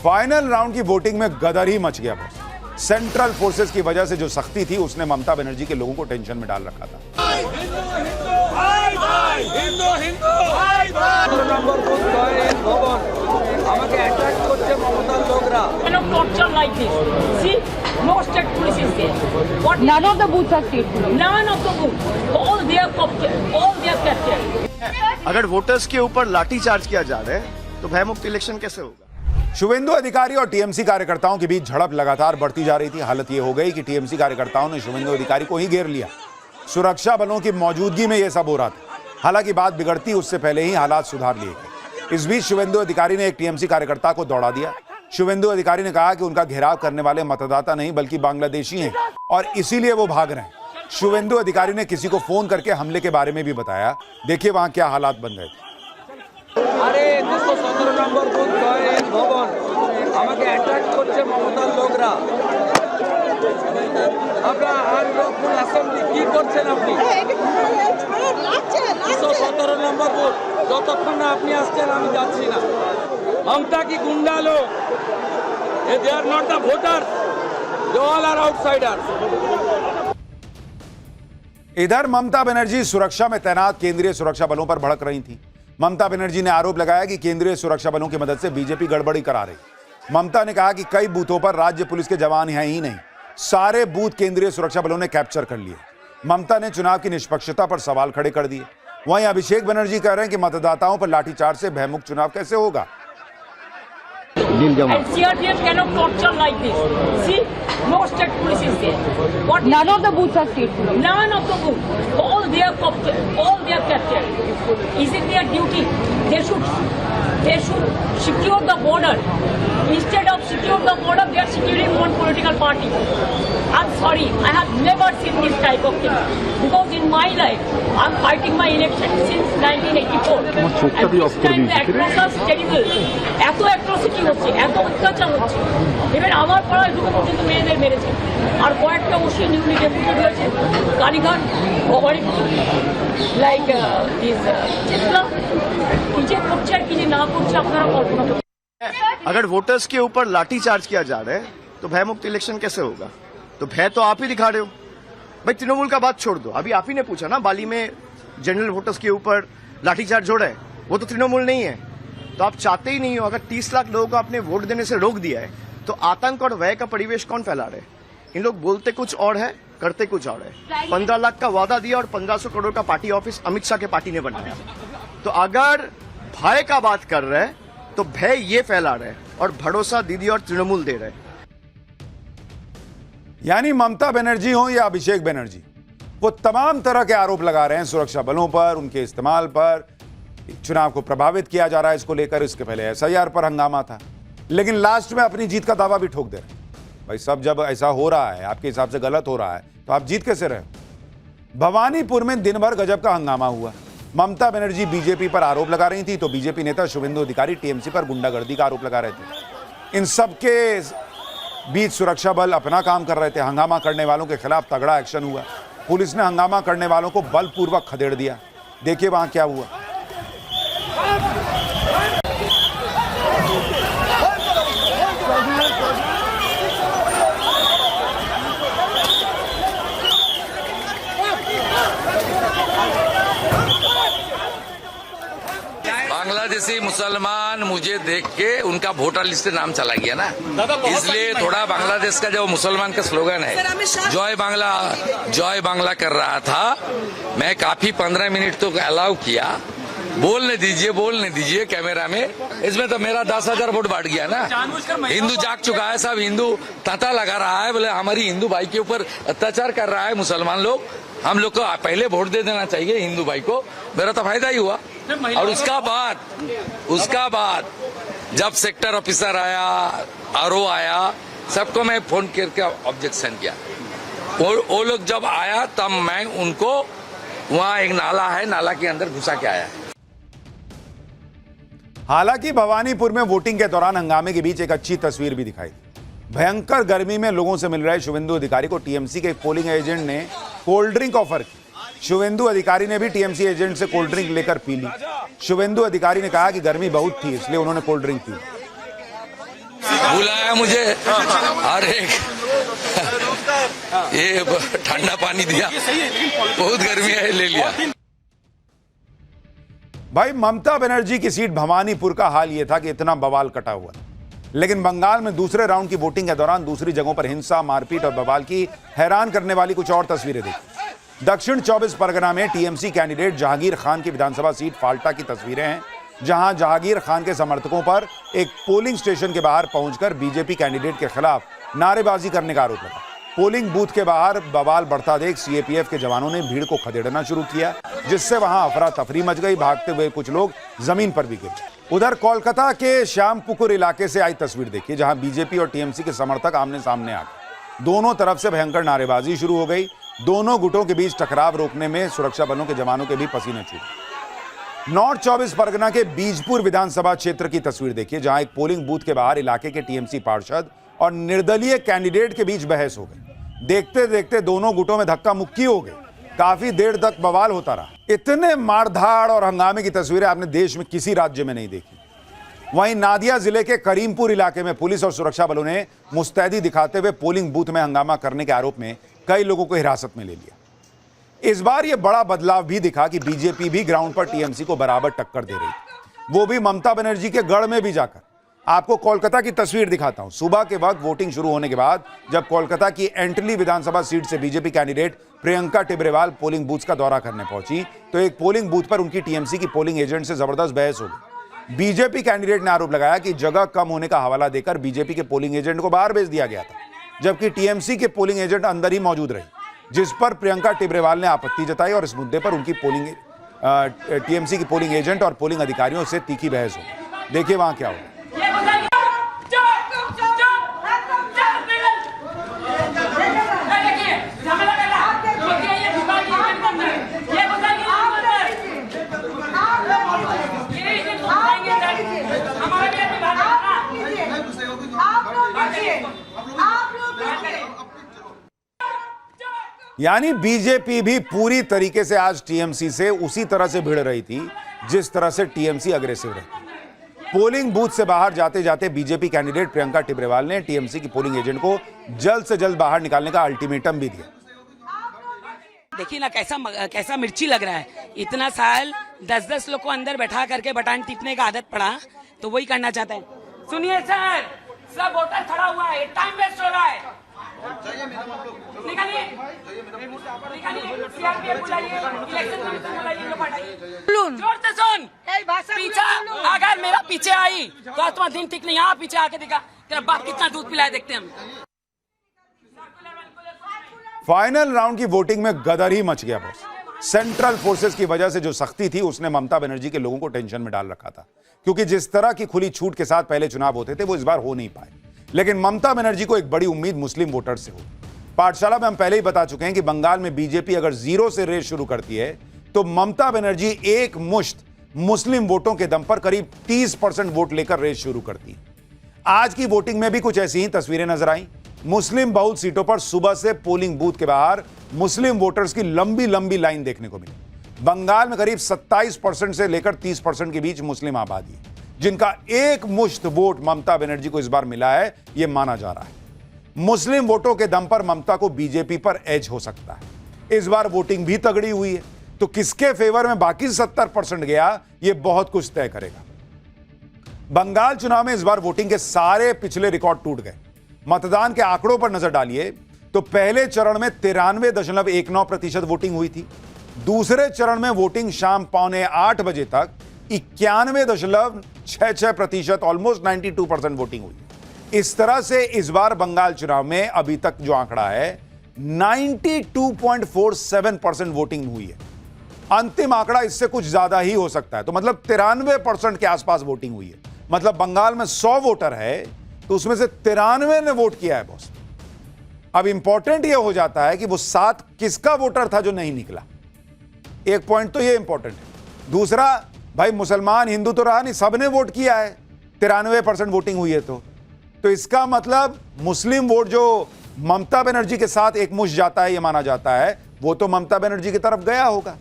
Final round की voting में गदर ही much गया बॉस। सेंट्रल फोर्सेस की वजह से जो सख्ती थी उसने ममता बनर्जी के लोगों को टेंशन में डाल रखा था। No state police is there. None of the booths are state police. None of the booths. All they are captured. अगर वोटर्स के ऊपर लाठीचार्ज किया जा रहा है तो भयमुक्त इलेक्शन कैसे होगा? शुवेंदु अधिकारी और टीएमसी कार्यकर्ताओं के बीच झड़प लगातार बढ़ती जा रही थी। हालत यह हो गई कि टीएमसी कार्यकर्ताओं ने शुवेंदु अधिकारी को ही घेर लिया। सुरक्षा बलों की मौजूदगी में यह सब हो रहा था। हालांकि बात बिगड़ती उससे पहले ही हालात सुधार लिए गए। इस बीच शुवेंदु अधिकारी ने एक टीएमसी कार्यकर्ता को दौड़ा दिया। शुवेंदु अधिकारी ने कहा कि उनका घेराव करने वाले मतदाता नहीं बल्कि बांग्लादेशी हैं और इसीलिए वो भाग रहे हैं। शुवेंदु अधिकारी ने किसी को फोन करके हमले के बारे में भी बताया। देखिए वहां क्या हालात बन गए थे। अरे 217 নম্বর বুথ জয়েন ভবন আমাকে অ্যাটাক করছে মমতার লোকরা। আপনারা আর লোকজন অ্যাসেম্বলি কি করছেন আপনি? 217 নম্বর বুথ যতক্ষণ না আপনি আসছেন আমি যাচ্ছি না। মমতা কি গুন্ডা লোক? They are not the voter, they all are outsiders. इधर ममता बनर्जी सुरक्षा में तैनात केंद्रीय सुरक्षा बलों पर भड़क रही थी। ममता बनर्जी ने आरोप लगाया कि केंद्रीय सुरक्षा बलों की मदद से बीजेपी गड़बड़ी करा रही। ममता ने कहा कि कई बूथों पर राज्य पुलिस के जवान हैं ही नहीं, सारे बूथ केंद्रीय सुरक्षा बलों ने कैप्चर कर लिए। ममता ने चुनाव की निष्पक्षता पर सवाल खड़े कर दिए। वहीं अभिषेक बनर्जी कह रहे हैं कि मतदाताओं पर लाठीचार्ज से भयमुक्त चुनाव कैसे होगा। And CRPF cannot torture like this. See, no state police is there. None of the booths are state police. None of the booths. All they are captured. Is it their duty? They should secure the border. Instead of secure the border, they are securing one political party. I'm sorry, I have never seen this type of thing. Because in my life, I'm fighting my election since 1984. And this time the atrocities terrible. এত atrocity হচ্ছে, এত অত্যাচার হচ্ছে। এবার আমার পাড়ায় দুটো পর্যন্ত মেয়েদের মেরেছে। আর কয়েকটা ওসি নিউলি ডেপুটেড হয়েছে। কালীঘাট, ভবানীপুর, লাইক চিত্রা, কি যে করছে আর কি যে না করছে আপনারা কল্পনা করুন। अगर वोटर्स के ऊपर लाठीचार्ज किया जा रहा है तो भयमुक्त इलेक्शन कैसे होगा? तो भय तो आप ही दिखा रहे हो। भाई तृणमूल का बात छोड़ दो, अभी आप ही ने पूछा ना बाली में जनरल वोटर्स के ऊपर लाठीचार्ज हो रहा है, वो तो तृणमूल नहीं है। तो आप चाहते ही नहीं हो। अगर 30 लाख लोगों को आपने वोट देने से रोक दिया है तो आतंक और भय का परिवेश कौन फैला रहे? इन लोग बोलते कुछ और है, करते कुछ और है। 15 लाख का वादा दिया और 1500 करोड़ का पार्टी ऑफिस अमित शाह के पार्टी ने बनाया। तो अगर भय का बात कर रहे हैं तो भय ये फैला रहे और भरोसा दीदी और तृणमूल दे रहे। यानी ममता बनर्जी हो या अभिषेक बनर्जी, वो तमाम तरह के आरोप लगा रहे हैं सुरक्षा बलों पर, उनके इस्तेमाल पर। चुनाव को प्रभावित किया जा रहा है इसको लेकर। इसके पहले एसआईआर पर हंगामा था, लेकिन लास्ट में अपनी जीत का दावा भी ठोक दे रहे हैं। भाई सब जब ऐसा हो रहा है, आपके हिसाब से गलत हो रहा है, तो आप जीत कैसे रहे? भवानीपुर में दिन भर गजब का हंगामा हुआ। ममता बनर्जी बीजेपी पर आरोप लगा रही थी तो बीजेपी नेता शुवेंदु अधिकारी टीएमसी पर गुंडागर्दी का आरोप लगा रहे थे। इन सबके बीच सुरक्षा बल अपना काम कर रहे थे। हंगामा करने वालों के खिलाफ तगड़ा एक्शन हुआ। पुलिस ने हंगामा करने वालों को बलपूर्वक खदेड़ दिया। देखिए वहां क्या हुआ। बांग्लादेशी मुसलमान मुझे देख के उनका वोटर लिस्ट से नाम चला गया ना, इसलिए थोड़ा बांग्लादेश का जो मुसलमान का स्लोगन है जय बांग्ला कर रहा था। मैं काफी 15 मिनट तो अलाउ किया, बोलने दीजिए कैमरा में। इसमें तो मेरा 10,000 वोट बढ़ गया ना। हिंदू जाग चुका है, सब हिंदू तांता लगा रहा है, बोले हमारी हिंदू भाई के ऊपर अत्याचार कर रहा है मुसलमान लोग। हम लोग को पहले वोट दे देना चाहिए हिंदू भाई को, मेरा तो फायदा ही हुआ। और उसका बाद जब सेक्टर ऑफिसर आया, आरओ आया, सबको मैं फोन करके ऑब्जेक्शन किया। वो लोग जब आया तब मैं उनको, वहाँ एक नाला है, नाला के अंदर घुसा के आया। हालांकि भवानीपुर में वोटिंग के दौरान हंगामे के बीच एक अच्छी तस्वीर भी दिखाई। भयंकर गर्मी में लोगों से मिल रहे शुवेंदु अधिकारी को टीएमसी के पोलिंग एजेंट ने कोल्ड ड्रिंक ऑफर की। शुवेंदु अधिकारी ने भी टीएमसी एजेंट से कोल्ड ड्रिंक लेकर पी ली। शुवेंदु अधिकारी ने कहा कि गर्मी बहुत थी इसलिए उन्होंने कोल्ड ड्रिंक पी। बुलाया मुझे और एक ये ठंडा पानी दिया, बहुत गर्मी है, ले लिया। भाई ममता बनर्जी की सीट भवानीपुर का हाल यह था कि इतना बवाल कटा हुआ, लेकिन बंगाल में दूसरे राउंड की वोटिंग के दौरान दूसरी जगहों पर हिंसा, मारपीट और बवाल की हैरान करने वाली कुछ और तस्वीरें देखी। दक्षिण 24 परगना में टीएमसी कैंडिडेट जहांगीर खान की विधानसभा सीट फाल्टा की तस्वीरें हैं, जहां जहांगीर खान के समर्थकों पर एक पोलिंग स्टेशन के बाहर पहुंचकर बीजेपी कैंडिडेट के खिलाफ नारेबाजी करने का आरोप लगा। पोलिंग बूथ के बाहर बवाल बढ़ता देख सीएपीएफ के जवानों ने भीड़ को खदेड़ना शुरू किया, जिससे वहां अफरा तफरी मच गई। भागते हुए कुछ लोग जमीन पर भी गिरे। उधर कोलकाता के श्यामपुकुर इलाके से आई तस्वीर देखिए, जहां बीजेपी और टीएमसी के समर्थक आमने सामने आ गए। दोनों तरफ से भयंकर नारेबाजी शुरू हो गई। दोनों गुटों के बीच टकराव रोकने में सुरक्षा बलों के जवानों के भी पसीने छूटे। नॉर्थ 24 परगना के बीजपुर विधानसभा क्षेत्र की तस्वीर देखिए, जहां एक पोलिंग बूथ के बाहर इलाके के टीएमसी पार्षद और निर्दलीय कैंडिडेट के बीच बहस हो गई। देखते देखते दोनों गुटों में धक्का मुक्की हो गई। काफी देर तक बवाल होता रहा। इतने मारधाड़ और हंगामे की तस्वीरें आपने देश में किसी राज्य में नहीं देखी। वहीं नादिया जिले के करीमपुर इलाके में पुलिस और सुरक्षा बलों ने मुस्तैदी दिखाते हुए पोलिंग बूथ में हंगामा करने के आरोप में कई लोगों को हिरासत में ले लिया। इस बार यह बड़ा बदलाव भी दिखा कि बीजेपी भी ग्राउंड पर टीएमसी को बराबर टक्कर दे रही, वो भी ममता बनर्जी के गढ़ में भी जाकर। आपको कोलकाता की तस्वीर दिखाता हूं। सुबह के वक्त वोटिंग शुरू होने के बाद जब कोलकाता की एंटली विधानसभा सीट से BJP candidate Priyanka Tibrewal polling booth का दौरा करने पहुंची, तो एक पोलिंग बूथ पर उनकी टीएमसी की पोलिंग एजेंट से जबरदस्त बहस हो गई। बीजेपी कैंडिडेट ने आरोप लगाया कि जगह कम होने का हवाला देकर बीजेपी के पोलिंग एजेंट को बाहर भेज दिया गया था, जबकि टीएमसी के पोलिंग एजेंट अंदर ही मौजूद रही, जिस पर प्रियंका टिब्रेवाल ने आपत्ति जताई और इस मुद्दे पर उनकी टीएमसी की पोलिंग एजेंट और पोलिंग अधिकारियों से तीखी बहस हो। देखिए वहां क्या हुआ। यानी बीजेपी भी पूरी तरीके से आज टीएमसी से उसी तरह से भिड़ रही थी जिस तरह से टीएमसी अग्रेसिव रही। पोलिंग बूथ से बाहर जाते जाते बीजेपी कैंडिडेट प्रियंका टिब्रेवाल ने टीएमसी की पोलिंग एजेंट को जल्द से जल्द बाहर निकालने का अल्टीमेटम भी दिया। देखिए ना कैसा मिर्ची लग रहा है। इतना साल 10-10 लोग को अंदर बैठा करके बटन टिपने का आदत पड़ा, तो वही करना चाहता है। सुनिए सर, सब वोटर खड़ा हुआ है, टाइम वेस्ट हो रहा है। निकालिए, सीआरपीएफ बुलाइए, इलेक्शन कमीशन बुलाइए, लोग हटाइए। जोर से सुन, पीछे अगर मेरा पीछे आई तो आज तुम्हारा दिन ठीक नहीं। यहाँ पीछे आके दिखा तेरा बाप कितना दूध पिलाया, देखते हैं हम। फाइनल राउंड की वोटिंग में गदर ही मच गया बॉस। सेंट्रल फोर्सेस की वजह से जो सख्ती थी उसने ममता बनर्जी के लोगों को टेंशन में डाल रखा था, क्योंकि जिस तरह की खुली छूट के साथ पहले चुनाव होते थे वो इस बार हो नहीं पाए। लेकिन ममता बनर्जी को एक बड़ी उम्मीद मुस्लिम वोटर से हो। पाठशाला में हम पहले ही बता चुके हैं कि बंगाल में बीजेपी अगर 0 से रेस शुरू करती है तो ममता बनर्जी एक मुश्त मुस्लिम वोटों के दम पर करीब 30% वोट लेकर रेस शुरू करती है। आज की वोटिंग में भी कुछ ऐसी ही तस्वीरें नजर आई। मुस्लिम बहुल सीटों पर सुबह से पोलिंग बूथ के बाहर मुस्लिम वोटर्स की लंबी लंबी लाइन देखने को मिली। बंगाल में करीब 27% से लेकर 30% के बीच मुस्लिम आबादी है, जिनका एक मुश्त वोट ममता बनर्जी को इस बार मिला है, यह माना जा रहा है। मुस्लिम वोटों के दम पर ममता को बीजेपी पर एज हो सकता है। इस बार वोटिंग भी तगड़ी हुई है, तो किसके फेवर में बाकी 70% गया, यह बहुत कुछ तय करेगा। बंगाल चुनाव में इस बार वोटिंग के सारे पिछले रिकॉर्ड टूट गए। मतदान के आंकड़ों पर नजर डालिए तो पहले चरण में 93.19% वोटिंग हुई थी। दूसरे चरण में वोटिंग शाम 7:45 बजे तक 91.66%, ऑलमोस्ट 92% वोटिंग हुई। इस तरह से इस बार बंगाल चुनाव में अभी तक जो आंकड़ा है 92.47% वोटिंग हुई है। अंतिम आंकड़ा इससे कुछ ज्यादा ही हो सकता है, तो मतलब 93% के आसपास वोटिंग हुई है। मतलब बंगाल में 100 वोटर है तो उसमें से 93 ने वोट किया है बॉस। अब इंपॉर्टेंट यह हो जाता है कि वो 7 किसका वोटर था जो नहीं निकला। एक पॉइंट तो ये इंपॉर्टेंट है। दूसरा, भाई मुसलमान हिंदू तो रहा नहीं, सबने वोट किया है। 93% वोटिंग हुई है तो इसका मतलब मुस्लिम वोट जो ममता बनर्जी के साथ एक मुश्त जाता है, यह माना जाता है, वो तो ममता बनर्जी की तरफ गया होगा।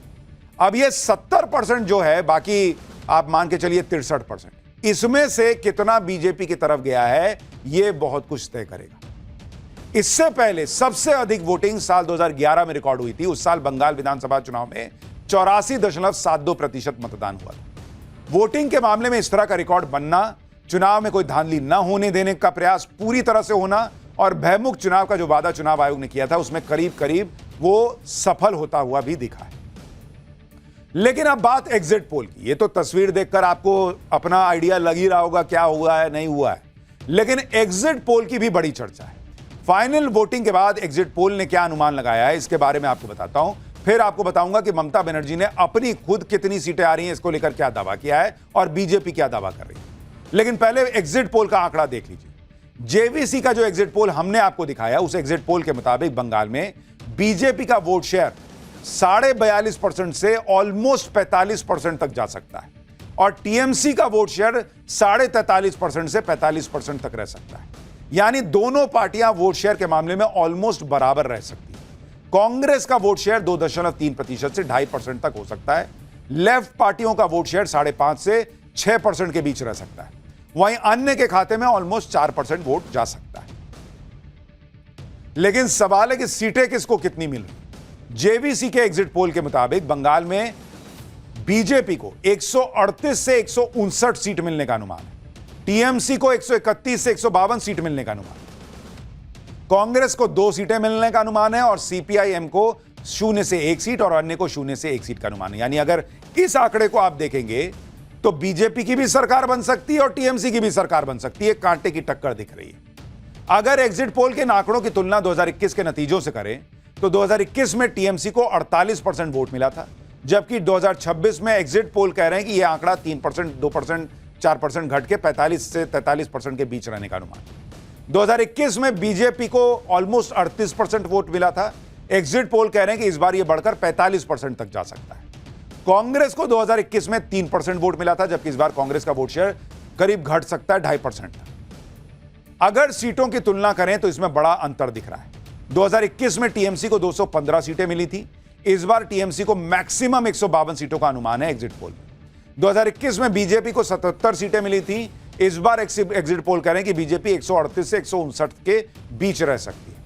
अब ये 70% जो है, बाकी आप मान के चलिए 63%, इसमें से कितना बीजेपी की तरफ गया है यह बहुत कुछ तय करेगा। इससे पहले सबसे अधिक वोटिंग साल 2011 में रिकॉर्ड हुई थी। उस साल बंगाल विधानसभा चुनाव में 84.72% मतदान हुआ था। वोटिंग के मामले में इस तरह का रिकॉर्ड बनना, चुनाव में कोई धांधली न होने देने का प्रयास पूरी तरह से होना और भयमुक्त चुनाव का जो वादा चुनाव आयोग ने किया था उसमें करीब करीब वो सफल होता हुआ भी दिखा है। लेकिन अब बात एग्जिट पोल की। ये तो तस्वीर देखकर आपको अपना आइडिया लग ही रहा होगा क्या हुआ है नहीं हुआ है, लेकिन एग्जिट पोल की भी बड़ी चर्चा है। फाइनल वोटिंग के बाद एग्जिट पोल ने क्या अनुमान लगाया है इसके बारे में आपको बताता हूं। फिर आपको बताऊंगा कि ममता बनर्जी ने अपनी खुद कितनी सीटें आ रही हैं इसको लेकर क्या दावा किया है और बीजेपी क्या दावा कर रही है। लेकिन पहले एग्जिट पोल का आंकड़ा देख लीजिए। जेवीसी का जो एग्जिट पोल हमने आपको दिखाया उस एग्जिट पोल के मुताबिक बंगाल में बीजेपी का वोट शेयर 42.5% से ऑलमोस्ट 45% तक जा सकता है और टीएमसी का वोट शेयर 43.5% से 45% तक रह सकता है। यानी दोनों पार्टियां वोट शेयर के मामले में ऑलमोस्ट बराबर रह सकती है। कांग्रेस का वोट शेयर 2.3% से 2.5% तक हो सकता है। लेफ्ट पार्टियों का वोट शेयर 5.5 से 6% के बीच रह सकता है। वहीं अन्य के खाते में ऑलमोस्ट 4% वोट जा सकता है। लेकिन सवाल है कि सीटें किसको कितनी मिल रही। जेवीसी के एग्जिट पोल के मुताबिक बंगाल में बीजेपी को 138 से 159 सीट मिलने का अनुमान है। टीएमसी को 131 से 152 सीट मिलने का अनुमान है। कांग्रेस को 2 सीटें मिलने का अनुमान है और सीपीआईएम को 0 से 1 सीट और अन्य को 0 से 1 सीट का अनुमान है। यानी अगर इस आंकड़े को आप देखेंगे तो बीजेपी की भी सरकार बन सकती है और टीएमसी की भी सरकार बन सकती है। कांटे की टक्कर दिख रही है। अगर एग्जिट पोल के आंकड़ों की तुलना 2021 के नतीजों से करें तो 2021 में टीएमसी को 48% वोट मिला था, जबकि 2026 में एग्जिट पोल कह रहे हैं कि यह आंकड़ा 3%, 2%, 4% घट के 45 से 43% के बीच रहने का अनुमान। 2021 में बीजेपी को ऑलमोस्ट 38% वोट मिला था। एग्जिट पोल कह रहे हैं कि इस बार यह बढ़कर 45% तक जा सकता है। कांग्रेस को 2021 में 3% वोट मिला था, जबकि इस बार कांग्रेस का वोट शेयर करीब घट सकता है 2.5% तक। अगर सीटों की तुलना करें तो इसमें बड़ा अंतर दिख रहा है। 2021 में टीएमसी को 215 सीटें मिली थी। इस बार टीएमसी को मैक्सिमम 152 सीटों का अनुमान है एग्जिट पोल में। 2021 में बीजेपी को 77 सीटें मिली थी। इस बार एग्जिट पोल कह रहे हैं कि बीजेपी 138 से 159 के बीच रह सकती है।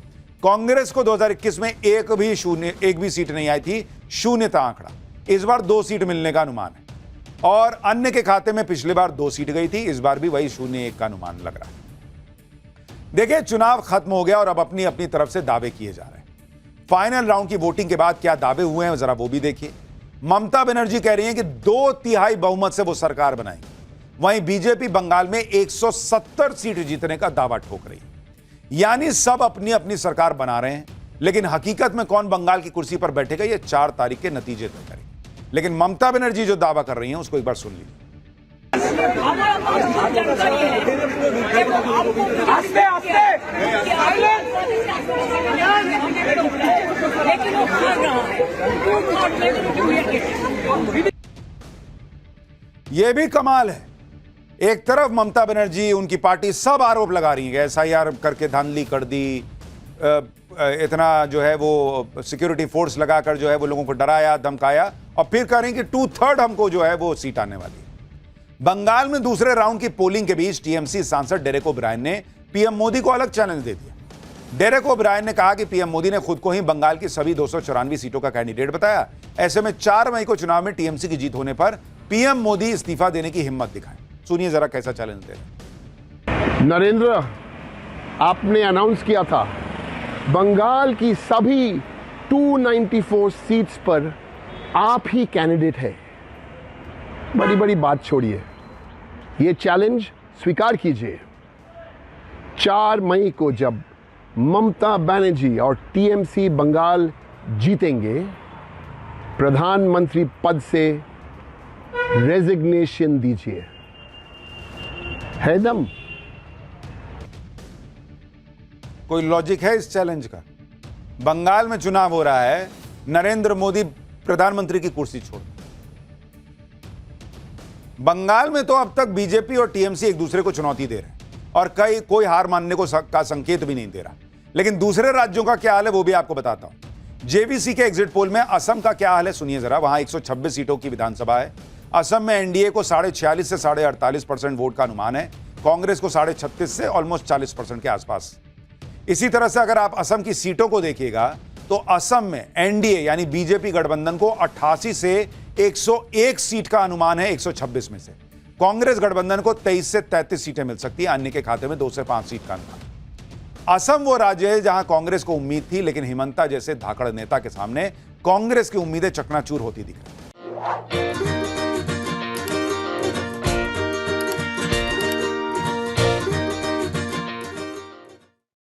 कांग्रेस को 2021 में एक भी सीट नहीं आई थी, 0 था आंकड़ा। इस बार 2 सीट मिलने का अनुमान है और अन्य के खाते में पिछली बार 2 सीट गई थी। इस बार भी वही 0-1 का अनुमान लग रहा है। देखिए, चुनाव खत्म हो गया और अब अपनी अपनी तरफ से दावे किए जा रहे हैं। फाइनल राउंड की वोटिंग के बाद क्या दावे हुए हैं जरा वो भी देखिए। ममता बनर्जी कह रही हैं कि 2/3 बहुमत से वो सरकार बनाएंगी। वहीं बीजेपी बंगाल में 170 सीट जीतने का दावा ठोक रही है। यानी सब अपनी अपनी सरकार बना रहे हैं, लेकिन हकीकत में कौन बंगाल की कुर्सी पर बैठेगा ये 4 तारीख के नतीजे तय करेंगे। लेकिन ममता बनर्जी जो दावा कर रही हैं उसको एक बार सुन लीजिए। यह भी कमाल है। एक तरफ ममता बनर्जी, उनकी पार्टी सब आरोप लगा रही है, एसआईआर करके धांधली कर दी, इतना जो है वो सिक्योरिटी फोर्स लगाकर जो है वो लोगों को डराया धमकाया, और फिर कह रही कि 2/3 हमको जो है वो सीट आने वाली है। बंगाल में दूसरे राउंड की पोलिंग के बीच टीएमसी सांसद डेरेक ओब्रायन ने पीएम मोदी को अलग चैलेंज दे दिया। डेरेक ओब्रायन ने कहा कि पीएम मोदी ने खुद को ही बंगाल की सभी 294 सीटों का कैंडिडेट बताया। ऐसे में 4 मई को चुनाव में टीएमसी की जीत होने पर पीएम मोदी इस्तीफा देने की हिम्मत दिखाएं। सुनिए जरा कैसा चैलेंज दे रहे। नरेंद्र, आपने अनाउंस किया था बंगाल की सभी 294 सीट्स पर आप ही कैंडिडेट है। बड़ी बड़ी बात छोड़िए, ये चैलेंज स्वीकार कीजिए। 4 मई को जब ममता बनर्जी और टीएमसी बंगाल जीतेंगे, प्रधानमंत्री पद से रेजिग्नेशन दीजिए। है दम? कोई लॉजिक है इस चैलेंज का? बंगाल में चुनाव हो रहा है, नरेंद्र मोदी प्रधानमंत्री की कुर्सी छोड़। बंगाल में तो अब तक बीजेपी और टीएमसी एक दूसरे को चुनौती दे रहे हैं और कोई हार मानने का संकेत भी नहीं दे रहा। लेकिन दूसरे राज्यों का क्या हाल है वो भी आपको बताता हूं। जेवीसी के एग्जिट पोल में असम का क्या हाल है सुनिए जरा। वहां 126 सीटों की विधानसभा है। असम में एनडीए को 46.5 से 48% वोट का अनुमान है, कांग्रेस को 36.5 से ऑलमोस्ट 40% के आसपास। इसी तरह से अगर आप असम की सीटों को देखिएगा तो असम में एनडीए यानी बीजेपी गठबंधन को 88 से 101 सीट का अनुमान है 126 में से। कांग्रेस गठबंधन को 23 से 33 सीटें मिल सकती हैं, अन्य के खाते में 2 से 5 सीट का अनुमान। असम वो राज्य है जहां कांग्रेस को उम्मीद थी, लेकिन हिमंता जैसे धाकड़ नेता के सामने कांग्रेस की उम्मीदें चकनाचूर होती दिख रही हैं।